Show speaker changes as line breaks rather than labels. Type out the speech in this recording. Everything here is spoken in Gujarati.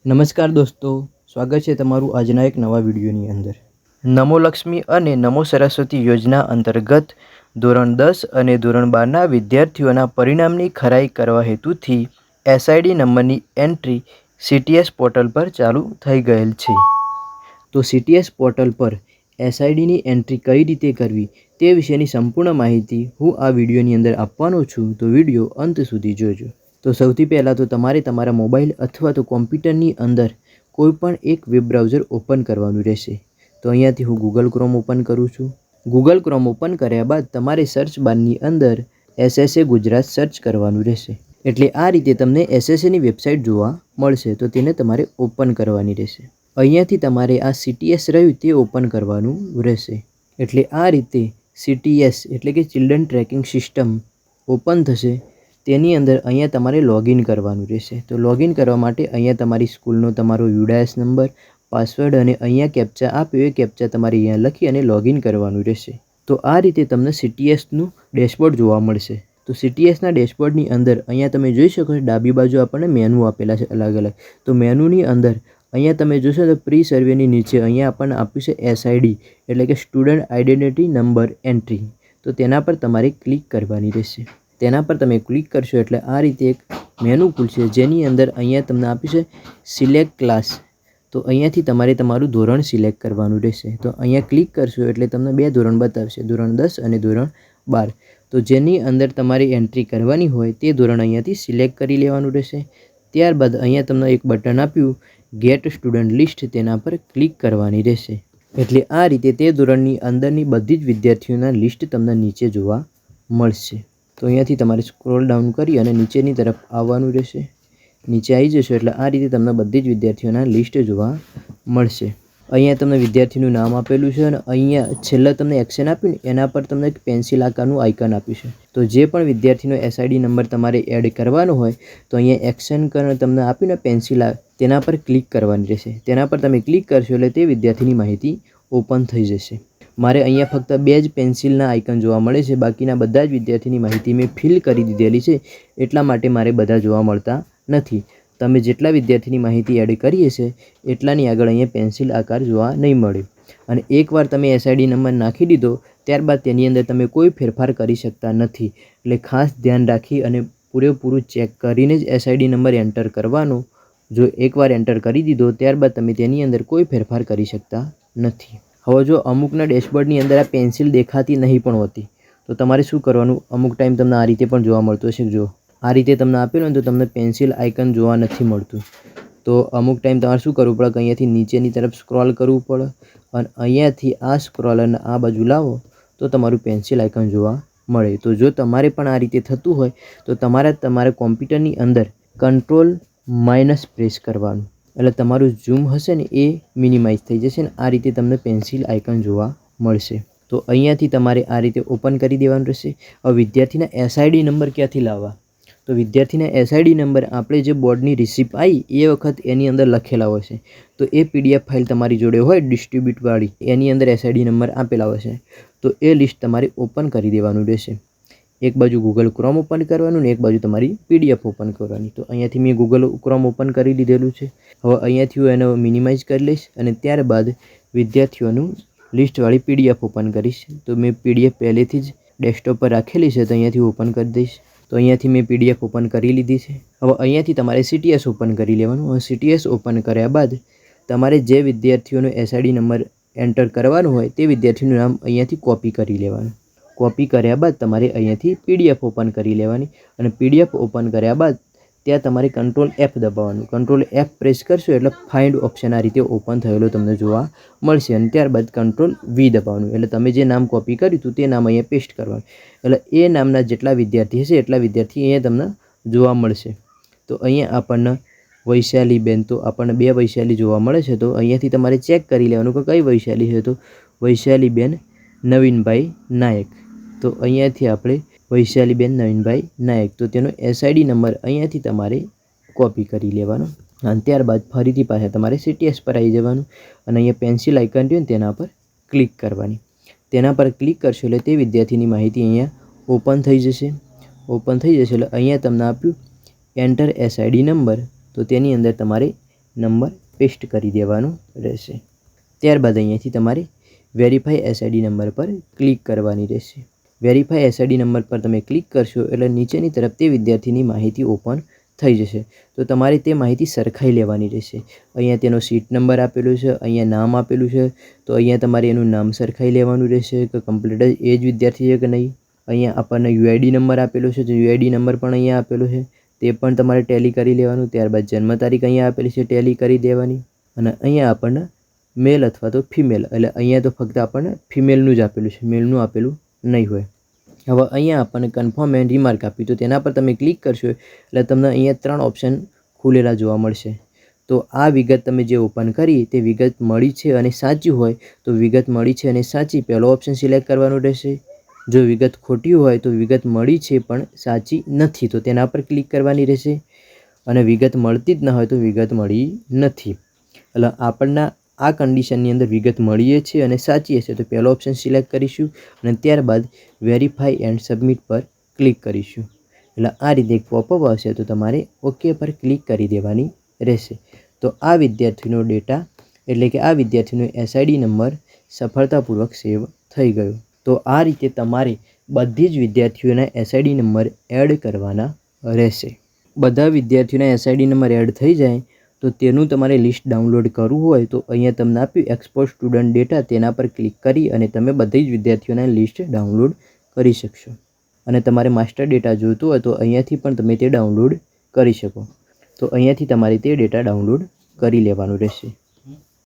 નમસ્કાર દોસ્તો, સ્વાગત છે તમારું આજના એક નવા વિડીયોની અંદર। નમો લક્ષ્મી અને નમો સરસ્વતી યોજના અંતર્ગત ધોરણ 10 અને ધોરણ 12ના વિદ્યાર્થીઓના પરિણામની ખરાઈ કરવા હેતુથી એસઆઈડી નંબરની એન્ટ્રી સીટીએસ પોર્ટલ પર ચાલુ થઈ ગયેલ છે। તો સીટીએસ પોર્ટલ પર એસઆઈડીની એન્ટ્રી કઈ રીતે કરવી તે વિશેની સંપૂર્ણ માહિતી હું આ વિડીયોની અંદર આપવાનો છું, તો વિડીયો અંત સુધી જોજો। તો સૌથી પહેલાં તો તમારે તમારા મોબાઈલ અથવા તો કોમ્પ્યુટરની અંદર કોઈપણ એક વેબ બ્રાઉઝર ઓપન કરવાનું રહેશે। તો અહીંયાથી હું ગૂગલ ક્રોમ ઓપન કરું છું। ગૂગલ ક્રોમ ઓપન કર્યા બાદ તમારે સર્ચ બારની અંદર એસએસએ ગુજરાત સર્ચ કરવાનું રહેશે। એટલે આ રીતે તમને એસએસએની વેબસાઇટ જોવા મળશે, તો તેને તમારે ઓપન કરવાની રહેશે। અહીંયાથી તમારે આ સીટીએસ રહ્યું તે ઓપન કરવાનું રહેશે। એટલે આ રીતે સીટીએસ એટલે કે ચિલ્ડ્રન ટ્રેકિંગ સિસ્ટમ ઓપન થશે। તેની અંદર અહીંયા તમારે લોગિન કરવાનું રહેશે। તો લોગિન કરવા માટે અહીંયા તમારી સ્કૂલનો તમારો યુડાએસ નંબર, પાસવર્ડ અને અહીંયા કેપ્ચા આપ્યો એ કેપ્ચા તમારે અહીંયા લખી અને લોગિન કરવાનું રહેશે। તો આ રીતે તમને સીટીએસનું ડેશબોર્ડ જોવા મળશે। તો સીટીએસના ડેશબોર્ડની અંદર અહીંયા તમે જોઈ શકો છો ડાબી બાજુ આપણને મેનુ આપેલા છે અલગ અલગ। તો મેનુની અંદર અહીંયા તમે જોશો તો પ્રી સર્વેની નીચે અહીંયા આપણને આપ્યું છે એસઆઈડી એટલે કે સ્ટુડન્ટ આઇડેન્ટિટી નંબર એન્ટ્રી। તો તેના પર તમારે ક્લિક કરવાની રહેશે। તેના પર તમે ક્લિક કરશો એટલે આ રીતે એક મેનુ ખુલશે, જેની અંદર અહીંયા તમને આપ્યું છે સિલેક્ટ ક્લાસ। તો અહીંયાથી તમારે તમારું ધોરણ સિલેક્ટ કરવાનું રહેશે। તો અહીંયા ક્લિક કરશો એટલે તમને બે ધોરણ બતાવશે, ધોરણ 10 અને ધોરણ 12। તો જેની અંદર તમારી એન્ટ્રી કરવાની હોય તે ધોરણ અહીંયાથી સિલેક્ટ કરી લેવાનું રહેશે। ત્યારબાદ અહીંયા તમને એક બટન આપ્યું ગેટ સ્ટુડન્ટ લિસ્ટ, તેના પર ક્લિક કરવાની રહેશે। એટલે આ રીતે તે ધોરણની અંદરની બધી જ વિદ્યાર્થીઓના લિસ્ટ તમને નીચે જોવા મળશે। તો અહીંયાથી તમારે સ્ક્રોલ ડાઉન કરી અને નીચેની તરફ આવવાનું રહેશે। નીચે આવી જશો એટલે આ રીતે તમને બધી જ વિદ્યાર્થીઓના લિસ્ટ જોવા મળશે। અહીંયા તમને વિદ્યાર્થીનું નામ આપેલું છે અને અહીંયા છેલ્લે તમને એક્શન આપ્યું ને એના પર તમને એક પેન્સિલ આકારનું આઇકન આપ્યું છે। તો જે પણ વિદ્યાર્થીનો એસઆઈડી નંબર તમારે એડ કરવાનો હોય તો અહીંયા એક્શન તમને આપ્યું ને પેન્સિલ, તેના પર ક્લિક કરવાની રહેશે। તેના પર તમે ક્લિક કરશો એટલે તે વિદ્યાર્થીની માહિતી ઓપન થઈ જશે। મારે અહીંયા ફક્ત બે જ પેન્સિલના આઇકન જોવા મળે છે, બાકીના બધા જ વિદ્યાર્થીની માહિતી મેં ફિલ કરી દીધેલી છે, એટલા માટે મારે બધા જોવા મળતા નથી। તમે જેટલા વિદ્યાર્થીની માહિતી એડ કરી હશે એટલાની આગળ અહીંયા પેન્સિલ આકાર જોવા નહીં મળે। અને એકવાર તમે એસઆઈડી નંબર નાખી દીધો ત્યારબાદ તેની અંદર તમે કોઈ ફેરફાર કરી શકતા નથી। એટલે ખાસ ધ્યાન રાખી અને પૂરેપૂરું ચેક કરીને જ એસઆઈડી નંબર એન્ટર કરવાનો। જો એકવાર એન્ટર કરી દીધો ત્યારબાદ તમે તેની અંદર કોઈ ફેરફાર કરી શકતા નથી। હવે જો અમુકના ડેશબોર્ડની અંદર આ પેન્સિલ દેખાતી નહીં પણ હોતી તો તમારે શું કરવાનું, અમુક ટાઈમ તમને આ રીતે પણ જોવા મળતું હશે। જો આ રીતે તમને આપેલું ને તો તમને પેન્સિલ આઇકન જોવા નથી મળતું, તો અમુક ટાઈમ તમારે શું કરવું પડે કે અહીંયાથી નીચેની તરફ સ્ક્રોલ કરવું પડે અને અહીંયાથી આ સ્ક્રોલરને આ બાજુ લાવો તો તમારું પેન્સિલ આઇકન જોવા મળે। તો જો તમારે પણ આ રીતે થતું હોય તો તમારા કોમ્પ્યુટરની અંદર કંટ્રોલ- પ્રેસ કરવાનું, એટલે તમારું ઝૂમ હશે ને એ મિનિમાઇઝ થઈ જશે ને આ રીતે તમને પેન્સિલ આઇકન જોવા મળશે। તો અહીંયાથી તમારે આ રીતે ઓપન કરી દેવાનું રહેશે। હવે વિદ્યાર્થીના એસઆઈડી નંબર ક્યાંથી લાવવા, તો વિદ્યાર્થીના એસઆઈડી નંબર આપણે જે બોર્ડની રિસિપ્ટ આવી એ વખત એની અંદર લખેલા હોય છે। તો એ પીડીએફ ફાઇલ તમારી જોડે હોય ડિસ્ટ્રીબ્યુટવાળી, એની અંદર એસઆઈડી નંબર આપેલા હોય છે। તો એ લિસ્ટ તમારે ઓપન કરી દેવાનું રહેશે। એક બાજુ ગૂગલ ક્રોમ ઓપન કરવાનું ને એક બાજુ તમારી પીડીએફ ઓપન કરવાની। તો અહીંયાથી મેં ગૂગલ ક્રોમ ઓપન કરી દીધેલું છે। હવે અહીંયાથી હું એને મિનિમાઇઝ કરી લઈશ અને ત્યારબાદ વિદ્યાર્થીઓનું લિસ્ટવાળી પીડીએફ ઓપન કરીશ। તો મેં પીડીએફ પહેલેથી જ ડેસ્કટોપ પર રાખેલી છે, તો અહીંયાથી ઓપન કરી દઈશ। તો અહીંયાથી મેં પીડીએફ ઓપન કરી લીધી છે। હવે અહીંયાથી તમારે સીટીએસ ઓપન કરી લેવાનું। હવે સીટીએસ ઓપન કર્યા બાદ તમારે જે વિદ્યાર્થીઓનો એસઆઈડી નંબર એન્ટર કરવાનો હોય તે વિદ્યાર્થીનું નામ અહીંયાથી કોપી કરી લેવાનું। કોપી કર્યા બાદ તમારે અહીંયાથી પીડીએફ ઓપન કરી લેવાની અને પીડીએફ ઓપન કર્યા બાદ ત્યાં તમારે કંટ્રોલ F દબાવવાનું। કંટ્રોલ F પ્રેસ કરશો એટલે ફાઇન્ડ ઓપ્શન આ રીતે ઓપન થયેલો તમને જોવા મળશે અને ત્યારબાદ કંટ્રોલ V દબાવવાનું, એટલે તમે જે નામ કોપી કર્યું હતું તે નામ અહીંયા પેસ્ટ કરવાનું। એટલે એ નામના જેટલા વિદ્યાર્થી હશે એટલા વિદ્યાર્થી અહીંયા તમને જોવા મળશે। તો અહીંયા આપણને વૈશાલીબેન, તો આપણને બે વૈશાલી જોવા મળે છે। તો અહીંયાથી તમારે ચેક કરી લેવાનું કે કઈ વૈશાલી છે, તો વૈશાલીબેન નવીનભાઈ નાયક। તો અહીંયાથી આપણે વૈશાલીબેન નવીનભાઈ નાયક, તો તેનો એસઆઈડી નંબર અહીંયાથી તમારે કોપી કરી લેવાનો અને ત્યારબાદ ફરીથી પાછા તમારે સીટીએસ પર આવી જવાનું અને અહીંયા પેન્સિલ આઇકન રહ્યું ને તેના પર ક્લિક કરવાની। તેના પર ક્લિક કરશો એટલે તે વિદ્યાર્થીની માહિતી અહીંયા ઓપન થઈ જશે। ઓપન થઈ જશે એટલે અહીંયા તમને આપ્યું એન્ટર એસઆઈડી નંબર, તો તેની અંદર તમારે નંબર પેસ્ટ કરી દેવાનું રહેશે. ત્યારબાદ અહીંયાથી તમારે વેરીફાઈ એસઆઈડી નંબર પર ક્લિક કરવાની રહેશે. વેરીફાઈ એસઆઈડી નંબર પર તમે ક્લિક કરશો એટલે નીચેની તરફ તે વિદ્યાર્થીની માહિતી ઓપન થઈ જશે. તો તમારે તે માહિતી સરખાઈ લેવાની રહેશે. અહીંયા તેનો સીટ નંબર આપેલો છે, અહીંયા નામ આપેલું છે, તો અહીંયા તમારે એનું નામ સરખાઈ લેવાનું રહેશે કે કમ્પ્લીટ એ જ વિદ્યાર્થી છે કે નહીં. અહીંયા આપણને યુઆઈડી નંબર આપેલો છે, તો યુઆઈડી નંબર પણ અહીંયા આપેલો છે, તે પણ તમારે ટેલી કરી લેવાનું. ત્યારબાદ જન્મ તારીખ અહીંયા આપેલી છે, ટેલી કરી દેવાની. અને અહીંયા આપણને મેલ અથવા તો ફિમેલ, એટલે અહીંયા તો ફક્ત આપણને ફિમેલનું જ આપેલું છે, મેલનું આપેલું નહીં હોય. હવે અહીંયા આપણને કન્ફર્મ એન્ડ રિમાર્ક આપ્યું, તો તેના પર તમે ક્લિક કરશો એટલે તમને અહીંયા 3 ઓપ્શન ખુલેલા જોવા મળશે. તો આ વિગત તમે જે ઓપન કરી તે વિગત મળી છે અને સાચી હોય તો વિગત મળી છે અને સાચી પહેલો ઓપ્શન સિલેક્ટ કરવાનું રહેશે. જો વિગત ખોટી હોય તો વિગત મળી છે પણ સાચી નથી તો તેના પર ક્લિક કરવાની રહેશે. અને વિગત મળતી જ ન હોય તો વિગત મળી નથી. એટલે આપણને આ કન્ડિશનની અંદર વિગત મળીએ છે અને સાચી હશે તો પહેલો ઓપ્શન સિલેક્ટ કરીશું અને ત્યારબાદ વેરીફાઈ એન્ડ સબમિટ પર ક્લિક કરીશું. એટલે આ રીતે એક પોપઅપ આવશે તો તમારે ઓકે પર ક્લિક કરી દેવાની રહેશે. તો આ વિદ્યાર્થીનો ડેટા એટલે કે આ વિદ્યાર્થીનો એસઆઈડી નંબર સફળતાપૂર્વક સેવ થઈ ગયો. તો આ રીતે તમારે બધી જ વિદ્યાર્થીઓના એસઆઈડી નંબર એડ કરવાના રહેશે. બધા વિદ્યાર્થીઓના એસઆઈડી નંબર એડ થઈ જાય તો તેનું તમારે લિસ્ટ ડાઉનલોડ કરવું હોય તો અહીંયા તમને આપ્યું એક્સપોર્ટ સ્ટુડન્ટ ડેટા, તેના પર ક્લિક કરી અને તમે બધી જ વિદ્યાર્થીઓના લિસ્ટ ડાઉનલોડ કરી શકશો. અને તમારે માસ્ટર ડેટા જોઈતો હોય તો અહીંયાથી પણ તમે તે ડાઉનલોડ કરી શકો. તો અહીંયાથી તમારે તે ડેટા ડાઉનલોડ કરી લેવાનું રહેશે.